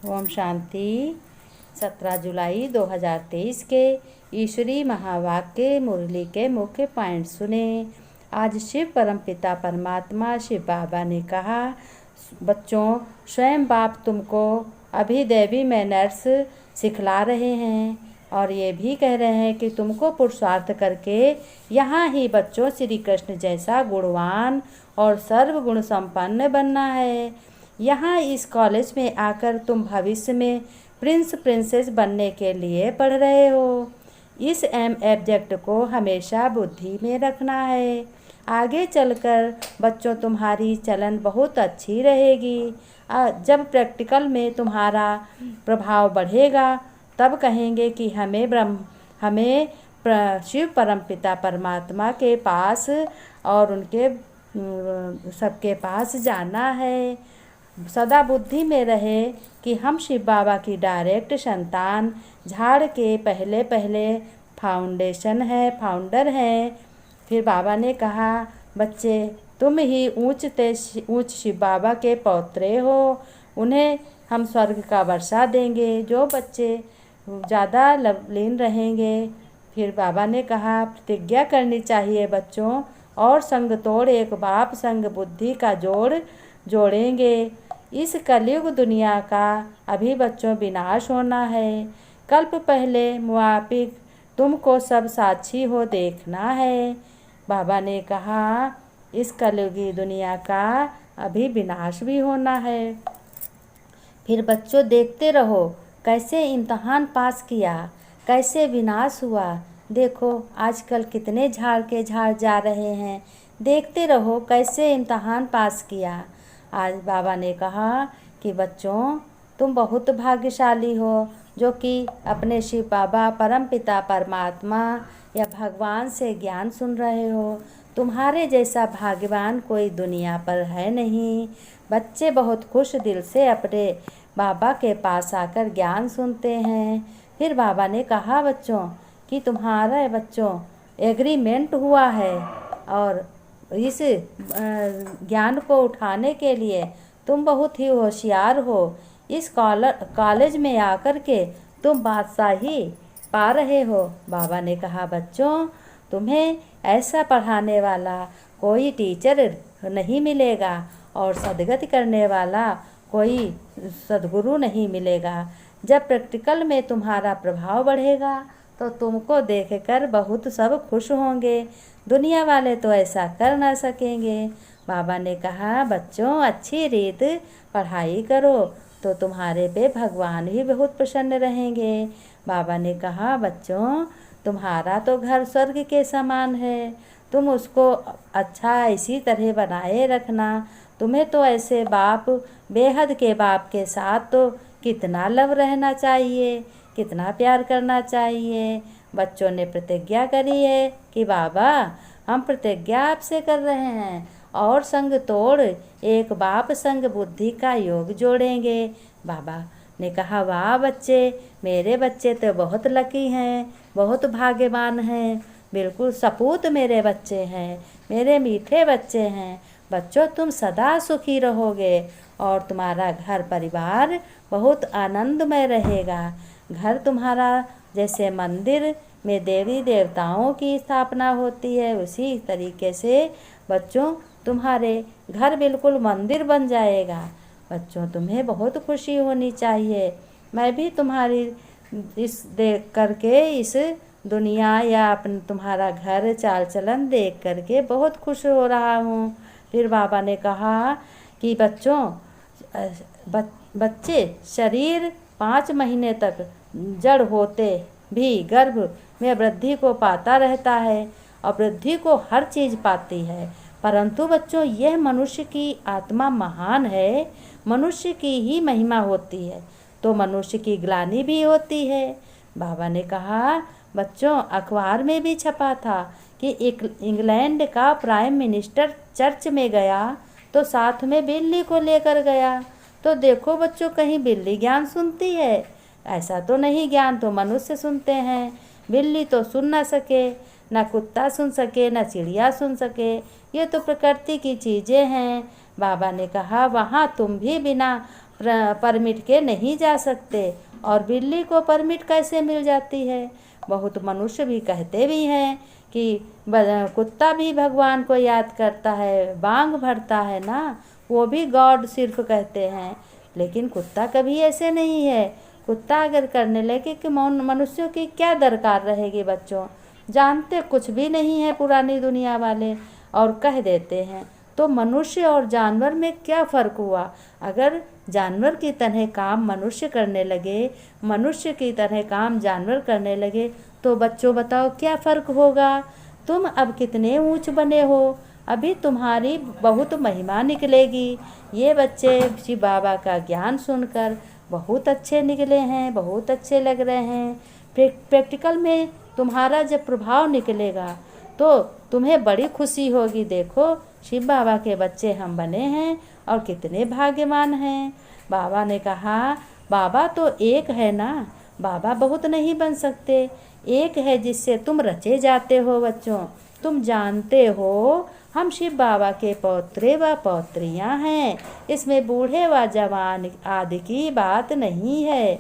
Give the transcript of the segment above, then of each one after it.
ओम शांति। 17 जुलाई 2023 के ईश्वरी महावाक्य मुरली के मुख्य पॉइंट सुने। आज शिव परमपिता परमात्मा शिव बाबा ने कहा, बच्चों, स्वयं बाप तुमको अभी दैवी मैनर्स सिखला रहे हैं और ये भी कह रहे हैं कि तुमको पुरुषार्थ करके यहाँ ही बच्चों श्री कृष्ण जैसा गुणवान और सर्वगुण संपन्न बनना है। यहाँ इस कॉलेज में आकर तुम भविष्य में प्रिंसेस बनने के लिए पढ़ रहे हो। इस ऑब्जेक्ट को हमेशा बुद्धि में रखना है। आगे चलकर बच्चों तुम्हारी चलन बहुत अच्छी रहेगी। जब प्रैक्टिकल में तुम्हारा प्रभाव बढ़ेगा तब कहेंगे कि हमें शिव परमपिता परमात्मा के पास और उनके सबके पास जाना है। सदा बुद्धि में रहे कि हम शिव बाबा की डायरेक्ट संतान, झाड़ के पहले फाउंडर हैं। फिर बाबा ने कहा, बच्चे, तुम ही ऊंच शिव बाबा के पौत्रे हो। उन्हें हम स्वर्ग का वर्षा देंगे जो बच्चे ज़्यादा लवलीन रहेंगे। फिर बाबा ने कहा, प्रतिज्ञा करनी चाहिए बच्चों, और संग तोड़ एक बाप संग बुद्धि का जोड़ेंगे। इस कलयुग दुनिया का अभी बच्चों विनाश होना है। कल्प पहले मुआफिक तुमको सब साक्षी हो देखना है। बाबा ने कहा, इस कलयुगी दुनिया का अभी विनाश भी होना है। फिर बच्चों देखते रहो कैसे इम्तहान पास किया, कैसे विनाश हुआ। देखो आजकल कितने झाड़ जा रहे हैं। देखते रहो कैसे इम्तहान पास किया। आज बाबा ने कहा कि बच्चों, तुम बहुत भाग्यशाली हो जो कि अपने शिव बाबा परमपिता परमात्मा या भगवान से ज्ञान सुन रहे हो। तुम्हारे जैसा भाग्यवान कोई दुनिया पर है नहीं। बच्चे बहुत खुश दिल से अपने बाबा के पास आकर ज्ञान सुनते हैं। फिर बाबा ने कहा, बच्चों, कि तुम्हारा बच्चों एग्रीमेंट हुआ है और इस ज्ञान को उठाने के लिए तुम बहुत ही होशियार हो। इस कॉलेज में आकर के तुम बादशाही पा रहे हो। बाबा ने कहा, बच्चों, तुम्हें ऐसा पढ़ाने वाला कोई टीचर नहीं मिलेगा और सद्गति करने वाला कोई सद्गुरु नहीं मिलेगा। जब प्रैक्टिकल में तुम्हारा प्रभाव बढ़ेगा तो तुमको देखकर बहुत सब खुश होंगे। दुनिया वाले तो ऐसा कर ना सकेंगे। बाबा ने कहा, बच्चों, अच्छी रीत पढ़ाई करो तो तुम्हारे पे भगवान ही बहुत प्रसन्न रहेंगे। बाबा ने कहा, बच्चों, तुम्हारा तो घर स्वर्ग के समान है। तुम उसको अच्छा इसी तरह बनाए रखना। तुम्हें तो ऐसे बाप, बेहद के बाप के साथ तो कितना लव रहना चाहिए, कितना प्यार करना चाहिए। बच्चों ने प्रतिज्ञा करी है कि बाबा, हम प्रतिज्ञा आपसे कर रहे हैं और संग तोड़ एक बाप संग बुद्धि का योग जोड़ेंगे। बाबा ने कहा, वाह बच्चे, मेरे बच्चे तो बहुत लकी हैं, बहुत भाग्यवान हैं। बिल्कुल सपूत मेरे बच्चे हैं, मेरे मीठे बच्चे हैं। बच्चों, तुम सदा सुखी रहोगे और तुम्हारा घर परिवार बहुत आनंदमय रहेगा। घर तुम्हारा जैसे मंदिर में देवी देवताओं की स्थापना होती है, उसी तरीके से बच्चों तुम्हारे घर बिल्कुल मंदिर बन जाएगा। बच्चों, तुम्हें बहुत खुशी होनी चाहिए। मैं भी तुम्हारी इस देख करके इस दुनिया या तुम्हारा घर चाल चलन देख करके बहुत खुश हो रहा हूँ। फिर बाबा ने कहा कि बच्चों, बच्चे शरीर 5 महीने तक जड़ होते भी गर्भ में वृद्धि को पाता रहता है और वृद्धि को हर चीज़ पाती है। परंतु बच्चों, यह मनुष्य की आत्मा महान है, मनुष्य की ही महिमा होती है तो मनुष्य की ग्लानि भी होती है। बाबा ने कहा, बच्चों, अखबार में भी छपा था कि इंग्लैंड का प्राइम मिनिस्टर चर्च में गया तो साथ में बिल्ली को लेकर गया। तो देखो बच्चों, कहीं बिल्ली ज्ञान सुनती है? ऐसा तो नहीं। ज्ञान तो मनुष्य सुनते हैं। बिल्ली तो सुन ना सके, ना कुत्ता सुन सके, ना चिड़िया सुन सके। ये तो प्रकृति की चीज़ें हैं। बाबा ने कहा, वहाँ तुम भी बिना परमिट के नहीं जा सकते, और बिल्ली को परमिट कैसे मिल जाती है। बहुत मनुष्य भी कहते भी हैं कि कुत्ता भी भगवान को याद करता है, बांग भरता है ना, वो भी गॉड सिर्फ कहते हैं। लेकिन कुत्ता कभी ऐसे नहीं है। कुत्ता अगर करने लगे कि मनुष्यों की क्या दरकार रहेगी। बच्चों जानते कुछ भी नहीं है पुरानी दुनिया वाले, और कह देते हैं। तो मनुष्य और जानवर में क्या फ़र्क हुआ। अगर जानवर की तरह काम मनुष्य करने लगे, मनुष्य की तरह काम जानवर करने लगे, तो बच्चों बताओ क्या फ़र्क होगा। तुम अब कितने ऊंच बने हो, अभी तुम्हारी बहुत महिमा निकलेगी। ये बच्चे शिव बाबा का ज्ञान सुनकर बहुत अच्छे निकले हैं, बहुत अच्छे लग रहे हैं। प्रैक्टिकल में तुम्हारा जब प्रभाव निकलेगा तो तुम्हें बड़ी खुशी होगी। देखो शिव बाबा के बच्चे हम बने हैं और कितने भाग्यवान हैं। बाबा ने कहा बाबा तो एक है ना, बाबा बहुत नहीं बन सकते, एक है जिससे तुम रचे जाते हो। बच्चों तुम जानते हो हम शिव बाबा के पौत्रे व पौत्रियाँ हैं, इसमें बूढ़े व जवान आदि की बात नहीं है।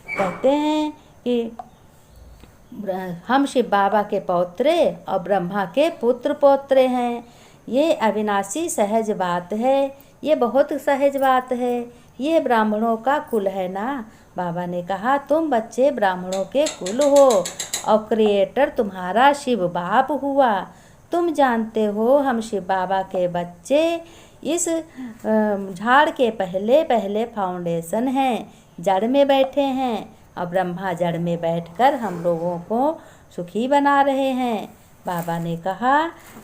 कहते हैं कि हम शिव बाबा के पौत्रे और ब्रह्मा के पुत्र पौत्रे हैं। ये अविनाशी सहज बात है, ये बहुत सहज बात है। ये ब्राह्मणों का कुल है ना। बाबा ने कहा तुम बच्चे ब्राह्मणों के कुल हो और क्रिएटर तुम्हारा शिव बाप हुआ। तुम जानते हो हम शिव बाबा के बच्चे इस झाड़ के पहले पहले फाउंडेशन हैं, जड़ में बैठे हैं, और ब्रह्मा जड़ में बैठकर हम लोगों को सुखी बना रहे हैं। बाबा ने कहा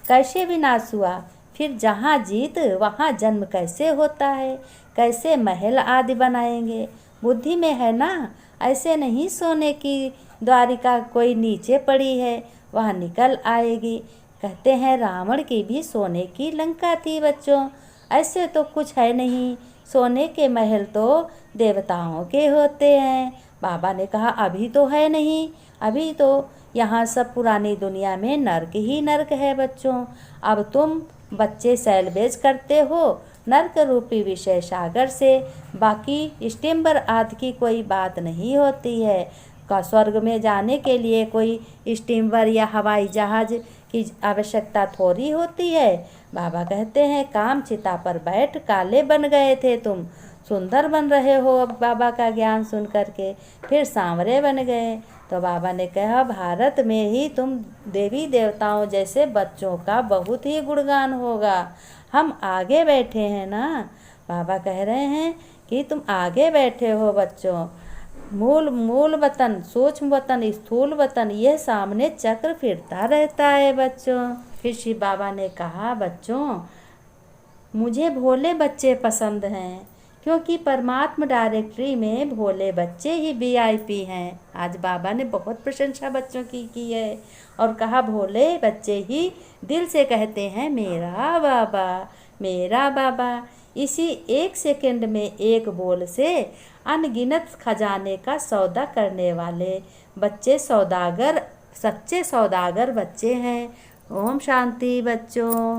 कैसे विनाश हुआ, फिर जहाँ जीत वहाँ जन्म कैसे होता है, कैसे महल आदि बनाएंगे। बुद्धि में है ना, ऐसे नहीं सोने की द्वारिका कोई नीचे पड़ी है वह निकल आएगी। कहते हैं रावण की भी सोने की लंका थी। बच्चों ऐसे तो कुछ है नहीं, सोने के महल तो देवताओं के होते हैं। बाबा ने कहा अभी तो है नहीं, अभी तो यहाँ सब पुरानी दुनिया में नर्क ही नर्क है। बच्चों अब तुम बच्चे सैलवेज करते हो नर्क रूपी विषय सागर से, बाकी स्टीमर आदि की कोई बात नहीं होती है। का स्वर्ग में जाने के लिए कोई स्टीमर या हवाई जहाज की आवश्यकता थोड़ी होती है। बाबा कहते हैं काम चिता पर बैठ काले बन गए थे, तुम सुंदर बन रहे हो अब बाबा का ज्ञान सुन करके, फिर सांवरे बन गए। तो बाबा ने कहा भारत में ही तुम देवी देवताओं जैसे बच्चों का बहुत ही गुणगान होगा। हम आगे बैठे हैं ना, बाबा कह रहे हैं कि तुम आगे बैठे हो। बच्चों मूल वतन, सूक्ष्म वतन, स्थूल वतन, यह सामने चक्र फिरता रहता है। बच्चों फिर शिव बाबा ने कहा बच्चों मुझे भोले बच्चे पसंद हैं, क्योंकि परमात्मा डायरेक्टरी में भोले बच्चे ही VIP हैं। आज बाबा ने बहुत प्रशंसा बच्चों की है और कहा भोले बच्चे ही दिल से कहते हैं मेरा बाबा, मेरा बाबा। इसी एक सेकंड में एक बोल से अनगिनत खजाने का सौदा करने वाले बच्चे सौदागर, सच्चे सौदागर बच्चे हैं। ओम शांति बच्चों।